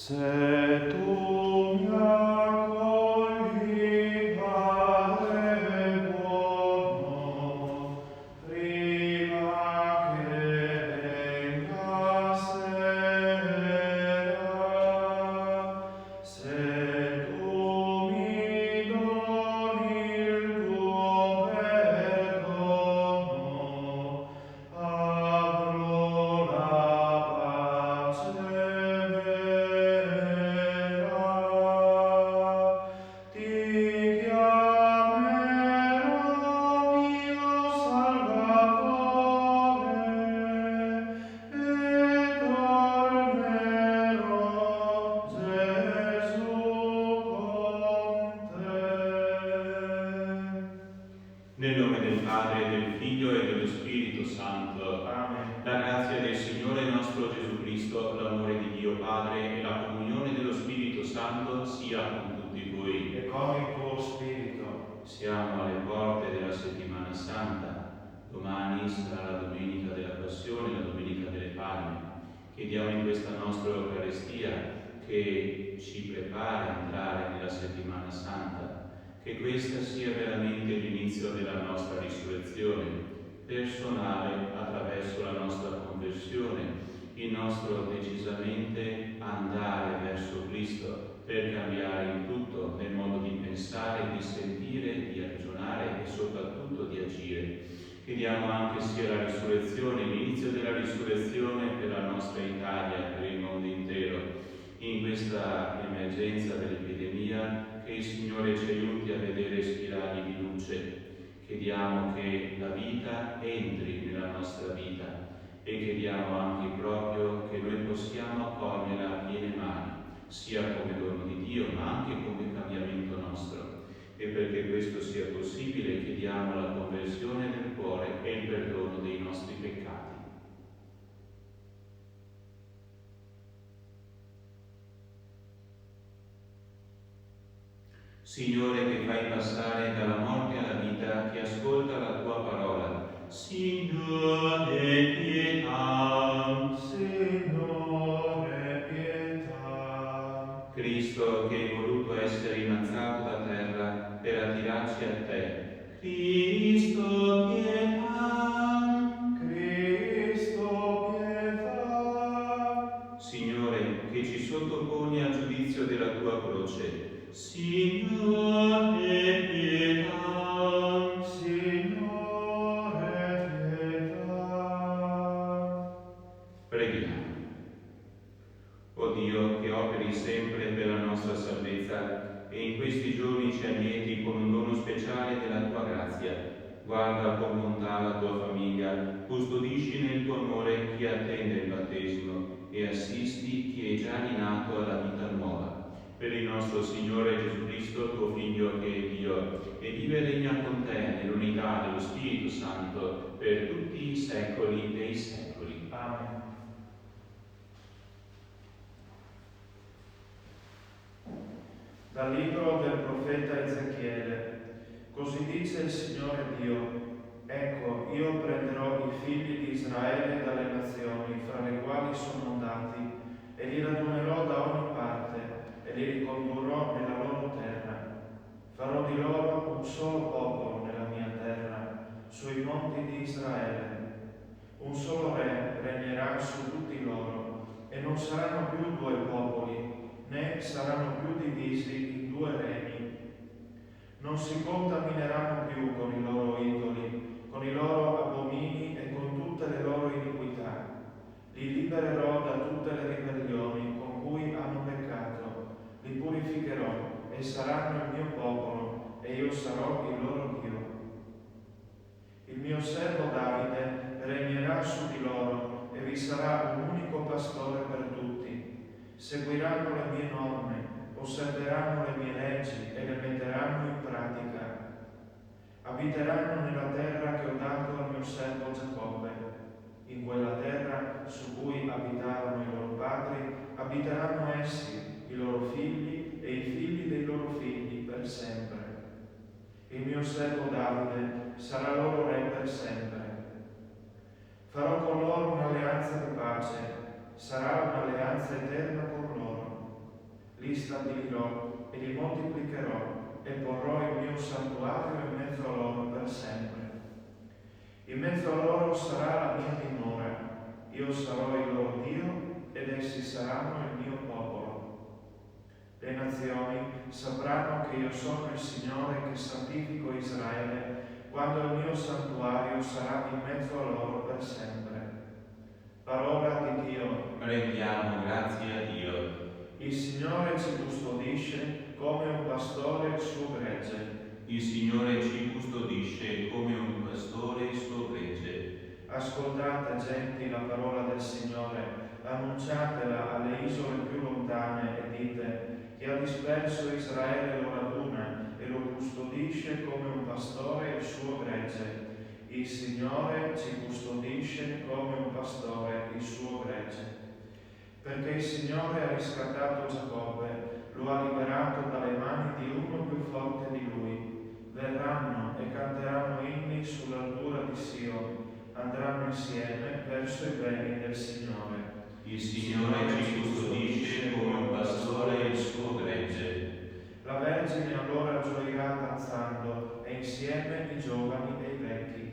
Se tu mi accogli, Padre buono, prima che venga sera, se tu mi doni il tuo perdono, avrò la pace vera. Ti chiamerò mio Salvatore e tornerò, Gesù, con te. Nel nome del Padre, e del Figlio e dello Spirito Santo. Amen. La grazia del Signore nostro Gesù Cristo, l'amore di Dio Padre e la comunione dello Spirito Santo sia con tutti voi. E con il tuo spirito. Siamo alle porte della settimana santa. Domani sarà la domenica della Passione, la domenica delle Palme. Chiediamo in questa nostra Eucaristia che ci prepara a entrare nella settimana santa, che questa sia veramente l'inizio della nostra risurrezione personale attraverso la nostra conversione, il nostro decisamente andare verso Cristo per cambiare in tutto nel modo di pensare, di sentire, di ragionare e soprattutto di agire. Chiediamo anche sia la risurrezione, l'inizio della risurrezione per la nostra Italia, per il mondo intero. In questa emergenza dell'epidemia, che il Signore ci aiuti a vedere spirali di luce. Chiediamo che la vita entri nella nostra vita e chiediamo anche proprio che noi possiamo accoglierla a piene mani, sia come dono di Dio, ma anche come cambiamento nostro. E perché questo sia possibile, chiediamo la conversione del cuore e il perdono dei nostri peccati. Signore, che fai passare dalla morte alla vita, che ascolta la tua parola. Signore, pietà. Signore, pietà. Cristo, che hai voluto essere innalzato da terra per attirarci a te. Cristo, pietà. Cristo, pietà. Signore, che ci sottoponi al giudizio della tua croce. Signore, pietà. Signore, pietà. Preghiamo. O Dio, che operi sempre per la nostra salvezza e in questi giorni ci allieti con un dono speciale della tua grazia, guarda con bontà la tua famiglia, custodisci nel tuo amore chi attende il battesimo e assisti chi è già rinato alla vita nuova. Per il nostro Signore Gesù Cristo, tuo Figlio che è Dio, e vive e regna con te nell'unità dello Spirito Santo per tutti i secoli dei secoli. Amen. Dal libro del profeta Ezechiele. Così dice il Signore Dio: ecco, io prenderò i figli di Israele dalle nazioni fra le quali sono andati e li radunerò da ogni parte e li ricondurrò nella loro terra. Farò di loro un solo popolo nella mia terra, sui monti di Israele. Un solo re regnerà su tutti loro e non saranno più due popoli, né saranno più divisi in due regni. Non si contamineranno più con i loro idoli, con i loro abomini e con tutte le loro iniquità. Li libererò da tutte le ribellioni con cui hanno peccato, li purificherò e saranno il mio popolo e io sarò il loro Dio. Il mio servo Davide regnerà su di loro e vi sarà un unico pastore per tutti. Seguiranno le mie norme, osserveranno le mie leggi e le metteranno in pratica. Abiteranno nella terra che ho dato al mio servo Giacobbe. In quella terra su cui abitarono i loro padri, abiteranno essi, i loro figli e i figli dei loro figli per sempre. Il mio servo Davide sarà loro re per sempre. Farò con loro un'alleanza di pace, sarà un'alleanza eterna con loro. li stabilirò e li moltiplicherò e porrò il mio santuario in mezzo a loro per sempre. In mezzo a loro sarà la mia dimora, io sarò il loro Dio ed essi saranno il mio popolo. Le nazioni sapranno che io sono il Signore che santifico Israele quando il mio santuario sarà in mezzo a loro per sempre. Parola di Dio. Rendiamo grazie a Dio. Il Signore ci custodisce come un pastore il suo gregge. Il Signore ci custodisce come un pastore il suo gregge. Ascoltate, genti, la parola del Signore, annunciatela alle isole più lontane e dite: chi ha disperso Israele lo raduna e lo custodisce come un pastore il suo gregge. Il Signore ci custodisce come un pastore il suo gregge. Perché il Signore ha riscattato Giacobbe, lo ha liberato dalle mani di uno più forte di lui. Verranno e canteranno inni sull'altura di Sion, andranno insieme verso i beni del Signore. Il Signore ci custodisce come un pastore il suo gregge. La Vergine allora gioirà danzando, e insieme i giovani e i vecchi.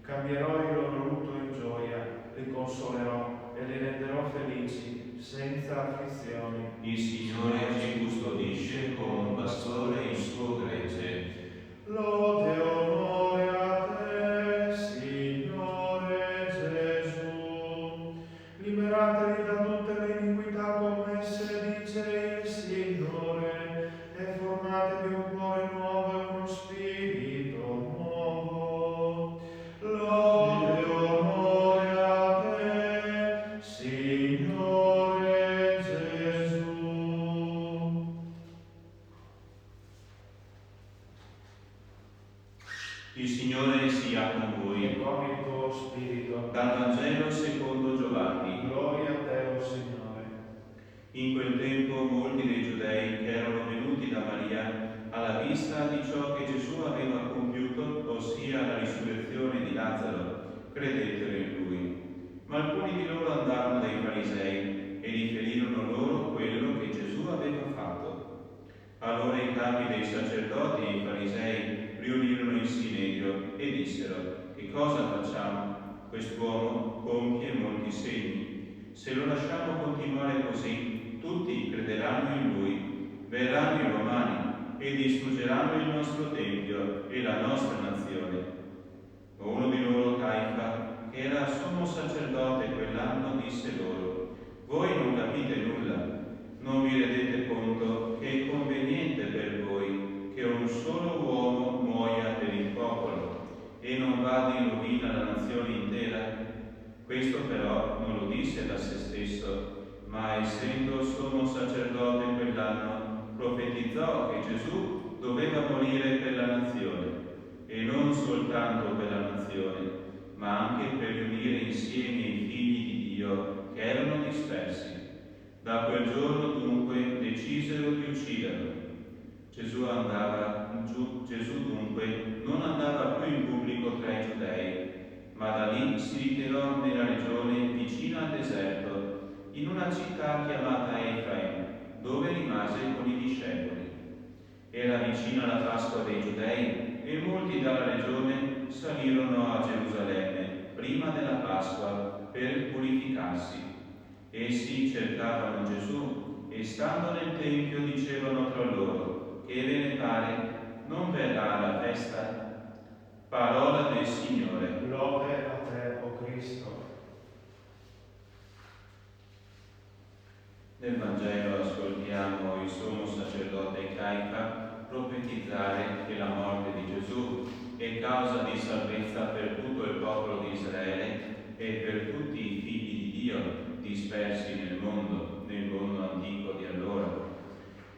Cambierò il loro lutto in gioia, li consolerò e li renderò felici, senza afflizioni. Il Signore ci custodisce come un pastore il suo gregge. Lode e onore a te, Signore Gesù. Liberatevi da tutte le iniquità commesse, dice il Signore, e formatevi un cuore nuovo e uno spirito nuovo. Lode e onore a te, Signore Gesù. Il Signore sia con voi. E con il tuo spirito. Dal Vangelo secondo Giovanni. Gloria a te, o Signore. In quel tempo molti dei giudei che erano venuti da Maria alla vista di ciò che Gesù aveva compiuto, ossia la risurrezione di Lazzaro, credettero in lui. Ma alcuni di loro andarono dai farisei e riferirono loro quello che Gesù aveva fatto. Allora i capi dei sacerdoti e i farisei riunirono il Sinedio e dissero: che cosa facciamo? Quest'uomo compie molti segni. Se lo lasciamo continuare così, tutti crederanno in lui. Verranno i Romani e distruggeranno il nostro Tempio e la nostra nazione. Uno di loro, Caifa, che era sommo sacerdote quell'anno, disse loro: voi non capite nulla. Non vi rendete conto che è conveniente per voi che un solo uomo muoia per il popolo e non vada in rovina la nazione intera? Questo però non lo disse da se stesso, ma essendo sommo sacerdote quell'anno, profetizzò che Gesù doveva morire per la nazione, e non soltanto per la nazione, ma anche per riunire insieme i figli di Dio che erano dispersi. Da quel giorno dunque decisero di ucciderlo. Gesù dunque non andava più in pubblico tra i giudei, ma da lì si ritirò nella regione vicina al deserto, in una città chiamata Efraim, dove rimase con i discepoli. Era vicina la Pasqua dei Giudei e molti dalla regione salirono a Gerusalemme prima della Pasqua per purificarsi. Essi cercavano Gesù e stando nel Tempio dicevano tra loro: che ve ne pare? Non verrà alla festa? Parola del Signore. Lode a te, o Cristo. Nel Vangelo ascoltiamo il sommo sacerdote Caifa profetizzare che la morte di Gesù è causa di salvezza per tutto il popolo di Israele e per tutti i figli di Dio dispersi nel mondo antico di allora.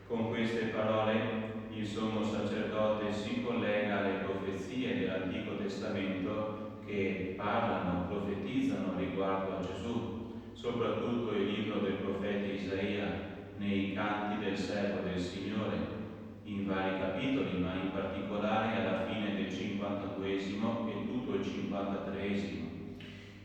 Con queste parole il sommo sacerdote si collega alle profezie dell'Antico Testamento che parlano, profetizzano riguardo a Gesù, soprattutto il libro del profeta Isaia nei canti del servo del Signore, in vari capitoli, ma in particolare alla fine del 52esimo e tutto il 53esimo.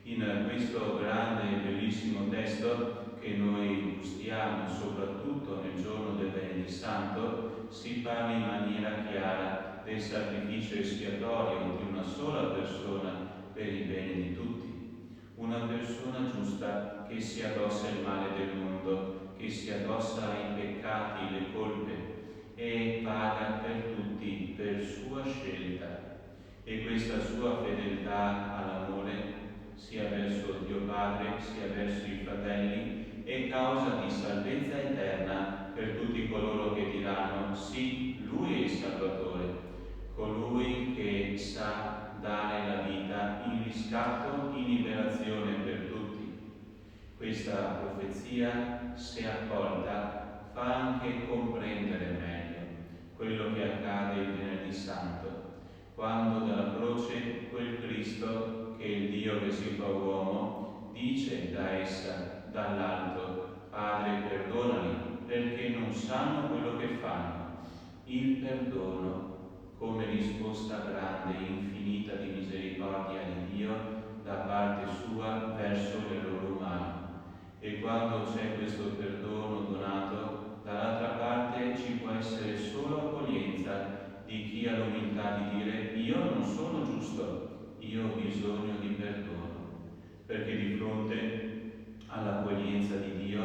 In questo grande e bellissimo testo che noi gustiamo, soprattutto nel giorno del Venerdì Santo, si parli in maniera chiara del sacrificio espiatorio di una sola persona per il bene di tutti. Una persona giusta che si addossa il male del mondo, che si addossa i peccati, le colpe e paga per tutti per sua scelta. E questa sua fedeltà all'amore, sia verso Dio Padre, sia verso i fratelli, è causa di salvezza eterna per tutti coloro che diranno: sì, Lui è il Salvatore, colui che sa dare la vita in riscatto, in liberazione per tutti. Questa profezia, se accolta, fa anche comprendere meglio quello che accade il Venerdì Santo, quando dalla croce quel Cristo, che è il Dio che si fa uomo, dice da essa, dall'alto: Padre, perdonali, perché non sanno quello che fanno. Il perdono come risposta grande e infinita di misericordia di Dio da parte sua verso l'errore umano. E quando c'è questo perdono donato, dall'altra parte ci può essere solo accoglienza di chi ha l'umiltà di dire: io non sono giusto, io ho bisogno di perdono, perché di fronte all'accoglienza di Dio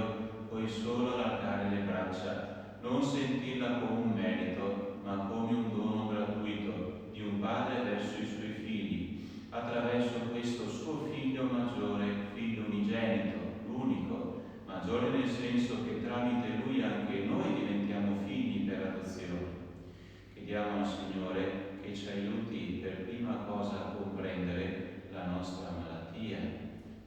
puoi solo allargare le braccia, non sentirla come un merito, ma come un dono gratuito di un padre verso i suoi figli, attraverso questo suo figlio maggiore, figlio unigenito, l'unico, maggiore nel senso che tramite lui anche noi diventiamo figli per adozione. Chiediamo al Signore che ci aiuti per prima cosa a comprendere la nostra malattia,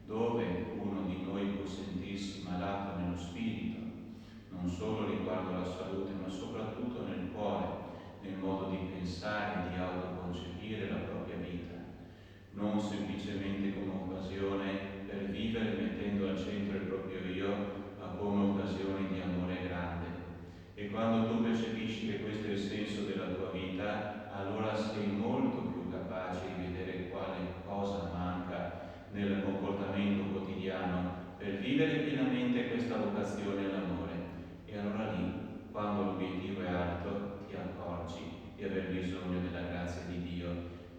dove uno di noi può sentirsi malato nello spirito, non solo riguardo alla salute, ma soprattutto nel cuore, nel modo di pensare e di autoconcepire la propria vita, non semplicemente come occasione per vivere mettendo al centro il proprio io, ma come occasione di amore grande. E quando tu percepisci che questo è il senso della tua vita, allora sei molto più capace di vedere quale cosa manca nel comportamento quotidiano per vivere pienamente questa vocazione all'amore. E allora lì, quando l'obiettivo è alto, ti accorgi di aver bisogno della grazia di Dio,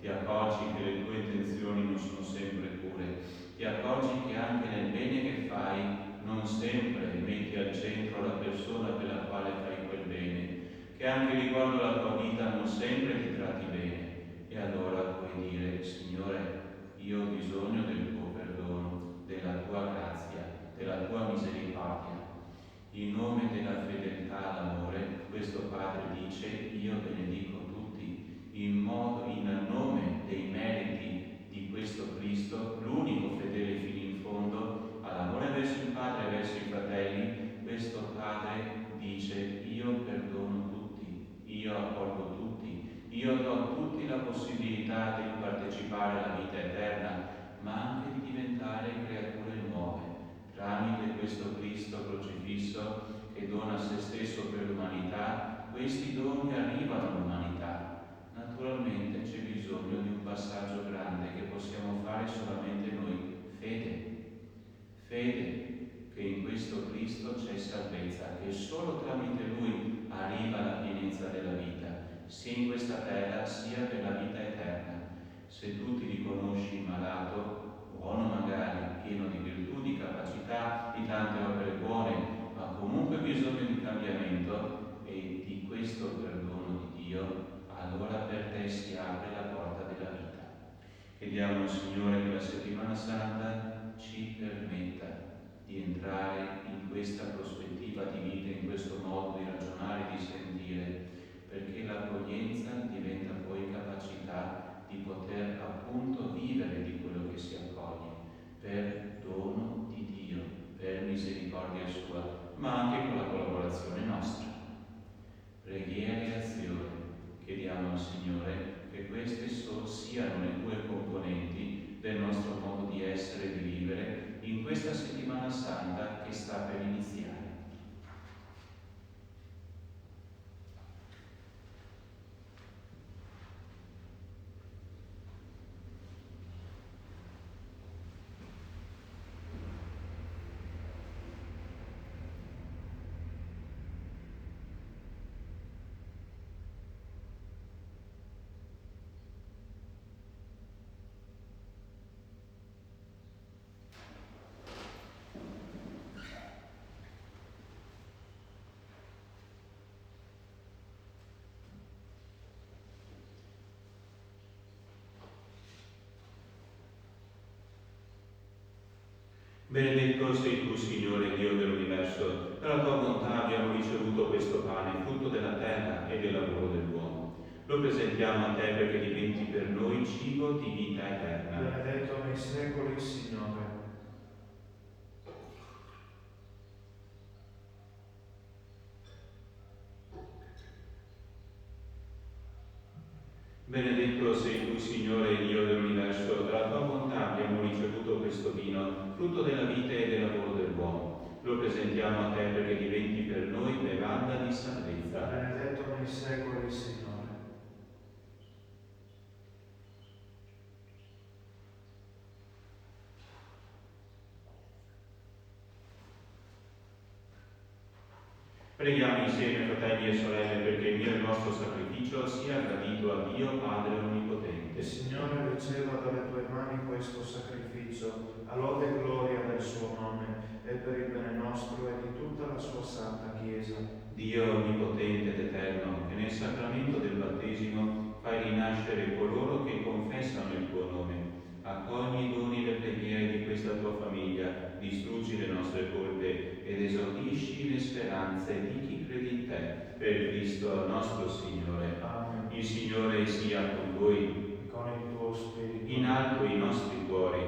ti accorgi che le tue intenzioni non sono sempre pure, ti accorgi che anche nel bene che fai non sempre metti al centro la persona per la quale fai quel bene, che anche riguardo alla tua vita non sempre ti tratti bene. E allora puoi dire: Signore, io ho bisogno del tuo perdono, della tua grazia, della tua misericordia. In nome della fedeltà all'amore, questo Padre dice: io benedico tutti, in nome dei meriti di questo Cristo, l'unico fedele fino in fondo, all'amore verso il Padre e verso i fratelli. Questo Padre dice: io perdono tutti, io accolgo tutti, io do a tutti la possibilità di partecipare alla vita eterna, ma anche di diventare creature nuove, tramite questo Cristo crocifisso che dona se stesso per l'umanità. Questi doni arrivano all'umanità. Naturalmente c'è bisogno di un passaggio grande che possiamo fare solamente noi: fede. Fede che in questo Cristo c'è salvezza, che solo tramite Lui arriva la pienezza della vita, sia in questa terra sia per la vita eterna. Se tu ti riconosci malato, buono magari, pieno di virtù, di capacità, di tante opere buone, ma comunque bisogno di cambiamento e di questo perdono di Dio, allora per te si apre la porta della vita. Chiediamo al Signore che la Settimana Santa ci permetta di entrare in questa prospettiva di vita, in questo modo di ragionare, di sentire, perché l'accoglienza diventa poi capacità di poter appunto vivere di quello che si accoglie, per dono di Dio, per misericordia sua, ma anche con la collaborazione nostra. Preghiera e azione. Chiediamo al Signore che queste siano le due componenti del nostro modo di essere e di vivere in questa Settimana Santa che sta per iniziare. Benedetto sei tu, Signore Dio dell'universo, dalla tua bontà abbiamo ricevuto questo pane, frutto della terra e del lavoro dell'uomo. Lo presentiamo a te perché diventi per noi cibo di vita eterna. Benedetto nei secoli, Signore. Benedetto sei tu, Signore Dio dell'universo, dalla tua bontà abbiamo ricevuto questo vino, frutto della vita e del lavoro dell'uomo. Lo presentiamo a te perché diventi per noi bevanda di salvezza. Benedetto nei secoli, Signore. Preghiamo insieme, fratelli e sorelle, perché il mio e il vostro sacrificio sia gradito a Dio Padre Onnipotente. Il Signore riceva dalle tue mani questo sacrificio, a lode e gloria del suo nome, e per il bene nostro e di tutta la sua santa Chiesa. Dio Onnipotente ed Eterno, che nel sacramento del battesimo fai rinascere coloro che confessano il tuo nome, accogli i doni e le preghiere di questa tua famiglia, distruggi le nostre colpe ed esaudisci le speranze di chi crede in te, per Cristo nostro Signore. Amen. Il Signore sia con voi. Con il tuo spirito. In alto i nostri cuori.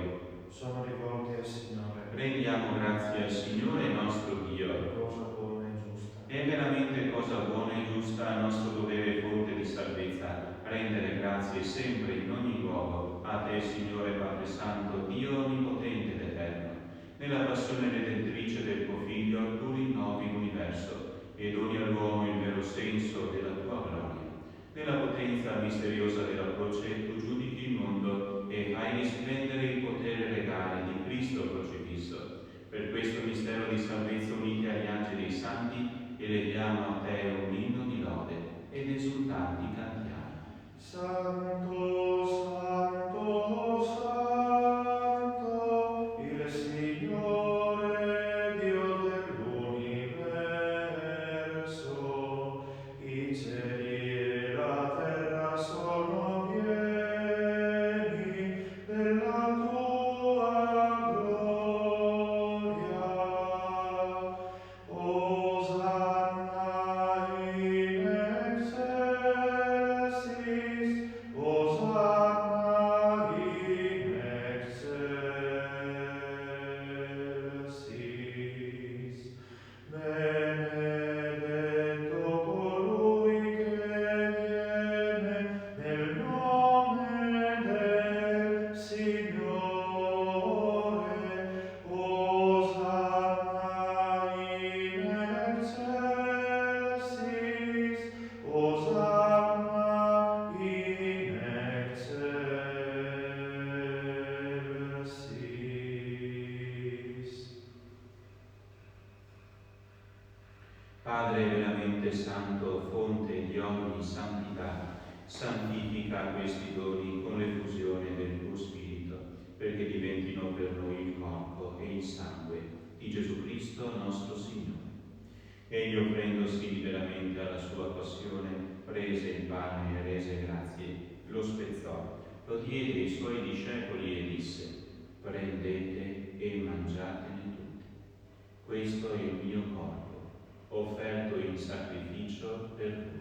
Sono rivolti al Signore. Rendiamo grazie al Signore nostro Dio. Cosa buona e giusta. È veramente cosa buona e giusta, nostro dovere e fonte di salvezza, rendere grazie sempre in ogni luogo a te, Signore Padre Santo, Dio Onnipotente ed Eterno. Nella passione redentrice del tuo Figlio, tu rinnovi l'universo e doni all'uomo il vero senso della tua gloria. Nella potenza misteriosa della croce, tu giudichi il mondo e fai risplendere il potere regale di Cristo crocifisso. Per questo mistero di salvezza, uniti agli angeli e ai santi, eleviamo a te un inno di lode ed esultanti cantiamo. Santo, Santo, Santo, il Signore Dio dell'universo, i cieli e la terra sono pieni della tua gloria. Osanna in excelsis, Osanna in excelsis. Benedetto colui che viene nel nome del Signore. Osanna in excelsis, Osanna in excelsis. Padre veramente santo, fonte di ogni santità, santifica questi doni con l'effusione del tuo Spirito, perché diventino per noi il corpo e il sangue di Gesù Cristo nostro Signore. Egli, offrendosi liberamente alla sua passione, prese il pane e rese grazie, lo spezzò, lo diede ai suoi discepoli e disse: prendete e mangiatene tutti. Questo è il mio corpo, offerto in sacrificio per voi.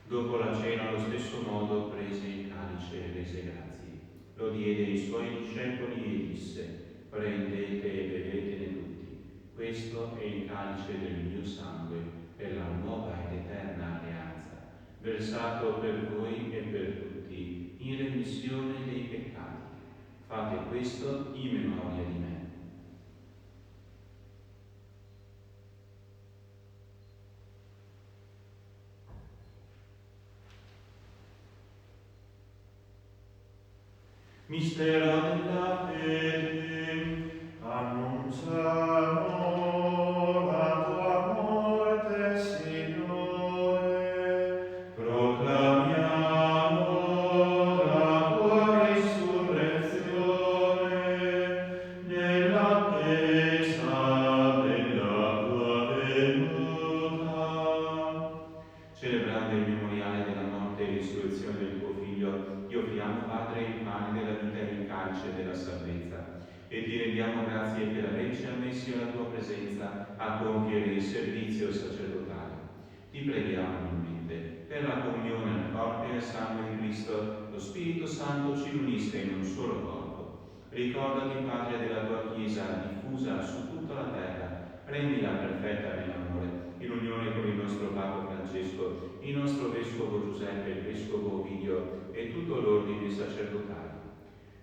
Dopo la cena, allo stesso modo, prese il calice e rese grazie. Lo diede ai suoi discepoli e disse: prendete e bevetene tutti. Questo è il calice del mio sangue, per la nuova ed eterna alleanza, versato per voi e per tutti, in remissione dei peccati. Fate questo in memoria di me. Mistero della fede, Annunciamo la tua morte, Signore, proclamiamo la tua risurrezione nell'attesa resurrezione del tuo Figlio, ti offriamo, Padre, il pane della vita e il calice della salvezza. E ti rendiamo grazie per averci ammessi alla tua presenza a compiere il servizio sacerdotale. Ti preghiamo umilmente per la comunione al corpo e al sangue di Cristo, lo Spirito Santo ci unisca in un solo corpo. Ricordati, Padre, della tua Chiesa diffusa su tutta la terra, rendila perfetta nell'amore, in unione con il nostro Papa Francesco, il nostro Vescovo Giuseppe, il Vescovo Ovidio e tutto l'ordine sacerdotale.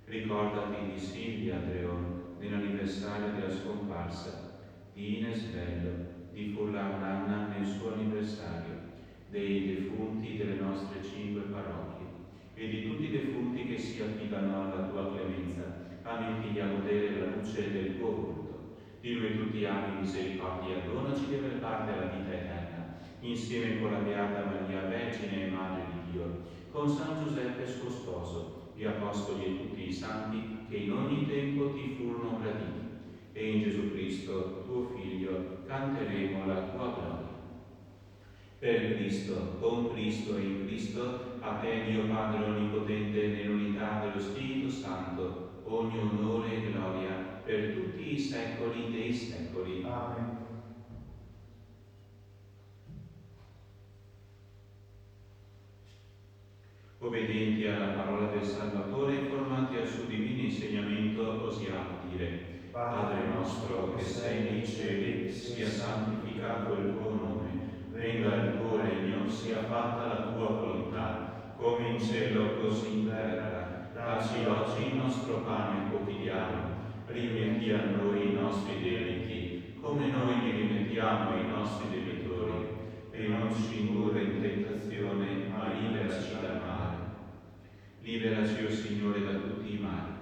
Ricordati di Silvia Andreon nell'anniversario della scomparsa, di Ines Bello, di Furlan Anna nel suo anniversario, dei defunti delle nostre 5 parrocchie e di tutti i defunti che si affidano alla tua clemenza, amici a godere la luce del tuo volto. Di noi tutti abbi misericordia, donaci di aver parte alla vita eterna, insieme con la Beata Maria, Vergine e Madre di Dio, con San Giuseppe suo sposo, gli Apostoli e tutti i santi che in ogni tempo ti furono graditi. E in Gesù Cristo, tuo Figlio, canteremo la tua gloria. Per Cristo, con Cristo e in Cristo, a te, Dio Padre Onnipotente, nell'unità dello Spirito Santo, ogni onore e gloria per tutti i secoli dei secoli. Amen. Obbedienti alla parola del Salvatore, informati al suo divino insegnamento, osiamo dire: Padre nostro che sei nei cieli, sia santificato il tuo nome, venga il tuo regno, sia fatta la tua volontà, come in cielo così in terra. Dacci oggi il nostro pane quotidiano, rimetti a noi i nostri debiti, come noi li rimettiamo ai nostri debitori, e non ci indurre in tentazione, ma liberaci dal male. Liberaci, o Signore, da tutti i mali.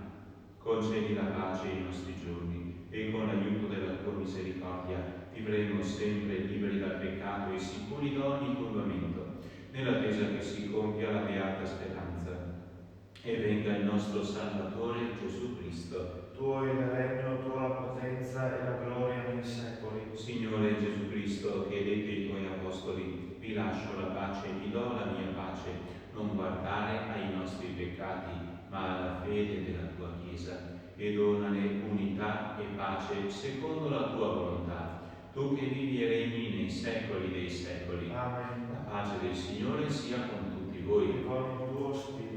Concedi la pace ai nostri giorni e con l'aiuto della tua misericordia vivremo sempre liberi dal peccato e sicuri da ogni turbamento, nell'attesa che si compia la beata speranza. E venga il nostro Salvatore Gesù Cristo. Tuo è il regno, tua la potenza e la gloria nei secoli. Signore Gesù Cristo, che hai detto ai tuoi apostoli: vi lascio la pace, vi do la mia pace, non guardare ai nostri peccati, ma alla fede della tua Chiesa, e donane unità e pace secondo la tua volontà, tu che vivi e regni nei secoli dei secoli. Amen. La pace del Signore sia con tutti voi. E con il tuo spirito.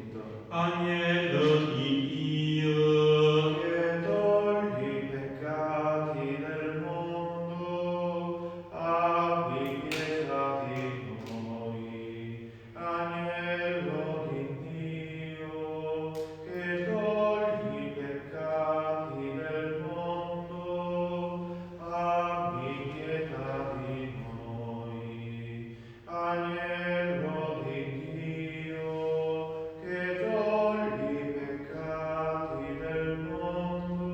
Agnello di Dio, Che togli i peccati del mondo, abbi pietà di noi. Agnello di Dio, che togli i peccati del mondo, abbi pietà di noi. Agnello di Dio, che togli i peccati del mondo,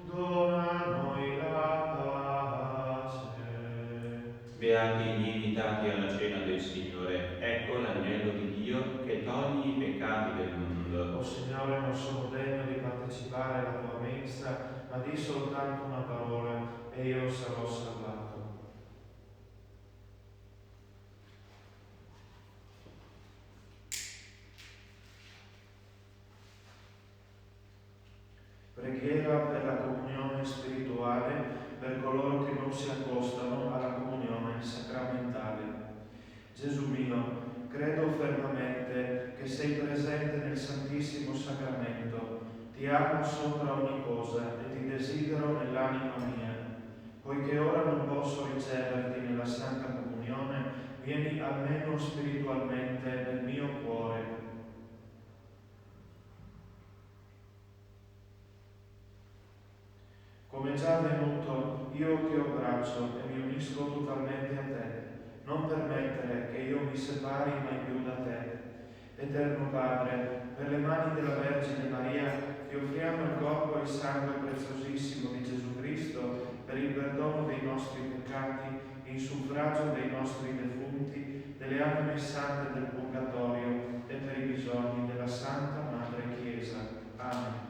dona a noi la pace. beati gli invitati alla cena del Signore. Ecco l'agnello di Dio che toglie i peccati del mondo. O Signore, non sono degno di partecipare alla tua mensa, ma di soltanto una parola e io sarò salvato. Preghiera per la comunione spirituale per coloro che non si accostano alla comunione sacramentale. Gesù mio, credo fermamente che sei presente nel Santissimo Sacramento, ti amo sopra ogni cosa e ti desidero nell'anima mia. Poiché ora non posso riceverti nella Santa Comunione, vieni almeno spiritualmente nel mio cuore. Come già avvenuto, io ti abbraccio e mi unisco totalmente a te. Non permettere che io mi separi mai più da te. Eterno Padre, per le mani della Vergine Maria ti offriamo il corpo e il sangue preziosissimo di Gesù Cristo per il perdono dei nostri peccati, in suffragio dei nostri defunti, delle anime sante del Purgatorio e per i bisogni della Santa Madre Chiesa. Amen.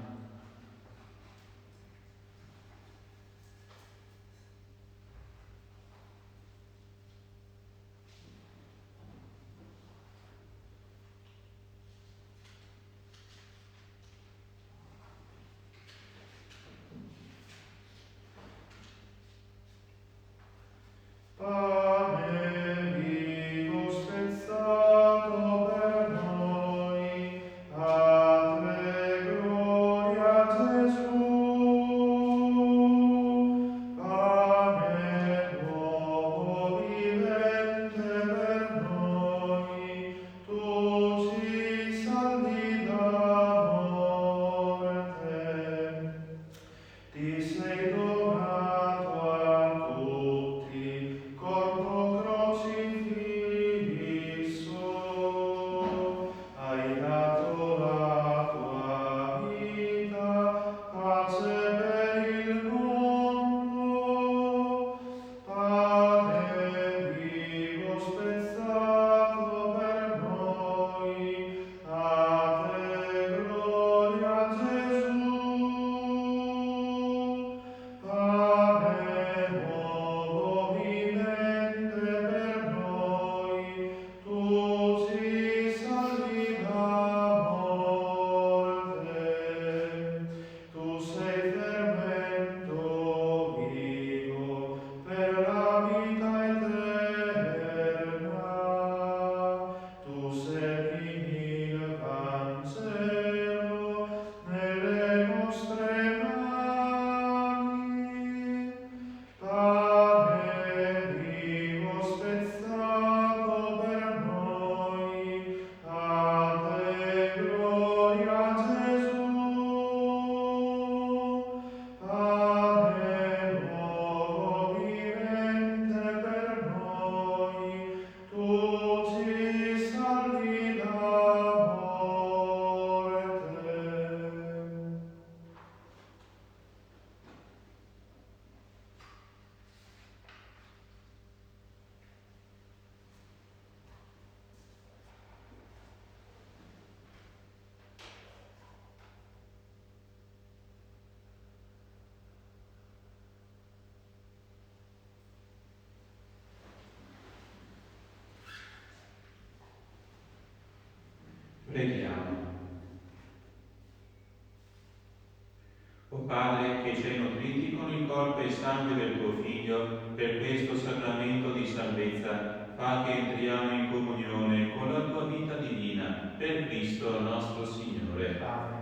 Preghiamo. O Padre, che ci hai nutriti con il corpo e sangue del tuo Figlio, per questo sacramento di salvezza, fa che entriamo in comunione con la tua vita divina, per Cristo nostro Signore. Amen.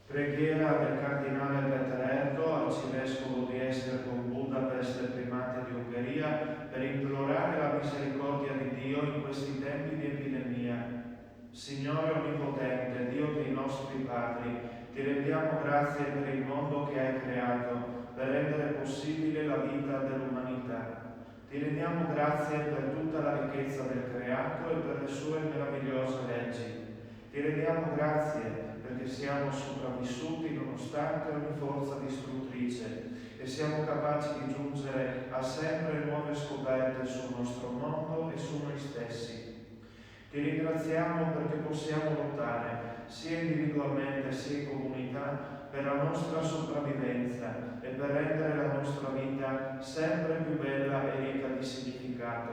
Preghiera del Cardinale Peteretto, Arcivescovo di Esztergom, Budapest e Primate di Ungheria, per implorare la misericordia di Dio in questi tempi di epidemia. Signore Onnipotente, Dio dei nostri padri, ti rendiamo grazie per il mondo che hai creato, per rendere possibile la vita dell'umanità. Ti rendiamo grazie per tutta la ricchezza del creato e per le sue meravigliose leggi. Ti rendiamo grazie perché siamo sopravvissuti nonostante ogni forza distruttrice e siamo capaci di giungere a sempre nuove scoperte sul nostro mondo e su noi stessi. Ti ringraziamo perché possiamo lottare, sia individualmente sia in comunità, per la nostra sopravvivenza e per rendere la nostra vita sempre più bella e ricca di significato.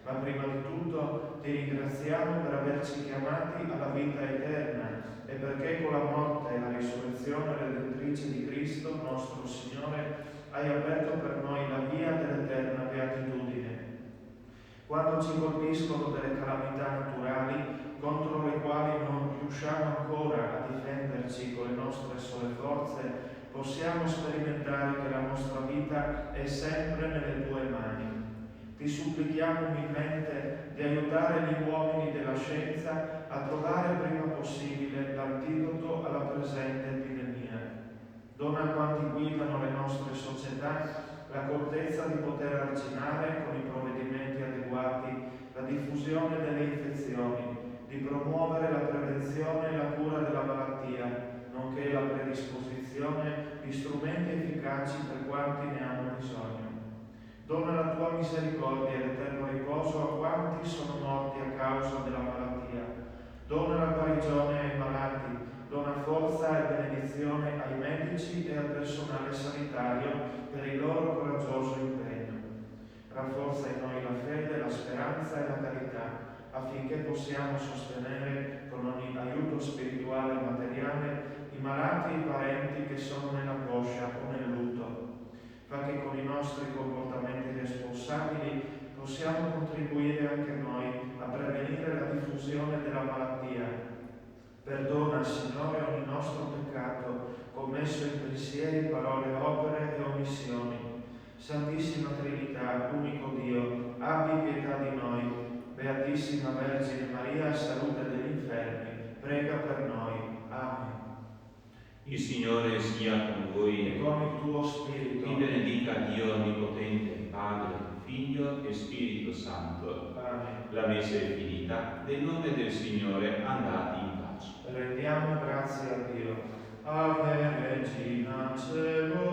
Ma prima di tutto ti ringraziamo per averci chiamati alla vita eterna e perché con la morte e la risurrezione redentrice di Cristo, nostro Signore, hai aperto per noi la via dell'eterna beatitudine. Quando ci colpiscono delle calamità naturali contro le quali non riusciamo ancora a difenderci con le nostre sole forze, possiamo sperimentare che la nostra vita è sempre nelle tue mani. Ti supplichiamo umilmente di aiutare gli uomini della scienza a trovare prima possibile l'antidoto alla presente epidemia. Dona a quanti guidano le nostre società l'accortezza di poter arginare con i provvedimenti adeguati la diffusione delle infezioni, di promuovere la prevenzione e la cura della malattia, nonché la predisposizione di strumenti efficaci per quanti ne hanno bisogno. Dona la tua misericordia e l'eterno riposo a quanti sono morti a causa della malattia. Dona la guarigione ai malati, dona forza e benedizione ai medici e al personale sanitario per il loro coraggioso impegno. Rafforza in noi la fede, la speranza e la carità, affinché possiamo sostenere con ogni aiuto spirituale e materiale i malati e i parenti che sono nell'angoscia o nel lutto. Fa che con i nostri comportamenti responsabili possiamo contribuire anche noi a prevenire la diffusione della malattia. Perdona, Signore, ogni nostro peccato commesso in pensieri, parole, opere e omissioni. Santissima Trinità, unico Dio, abbi pietà di noi. Beatissima Vergine Maria, salute degli infermi, prega per noi. Amen. Il Signore sia con voi E con il tuo spirito. Vi benedica Dio Onnipotente, Padre, Figlio e Spirito Santo. Amen. La messa è finita. Nel nome del Signore andate in pace. Rendiamo grazie a Dio. Ave Regina Caelo.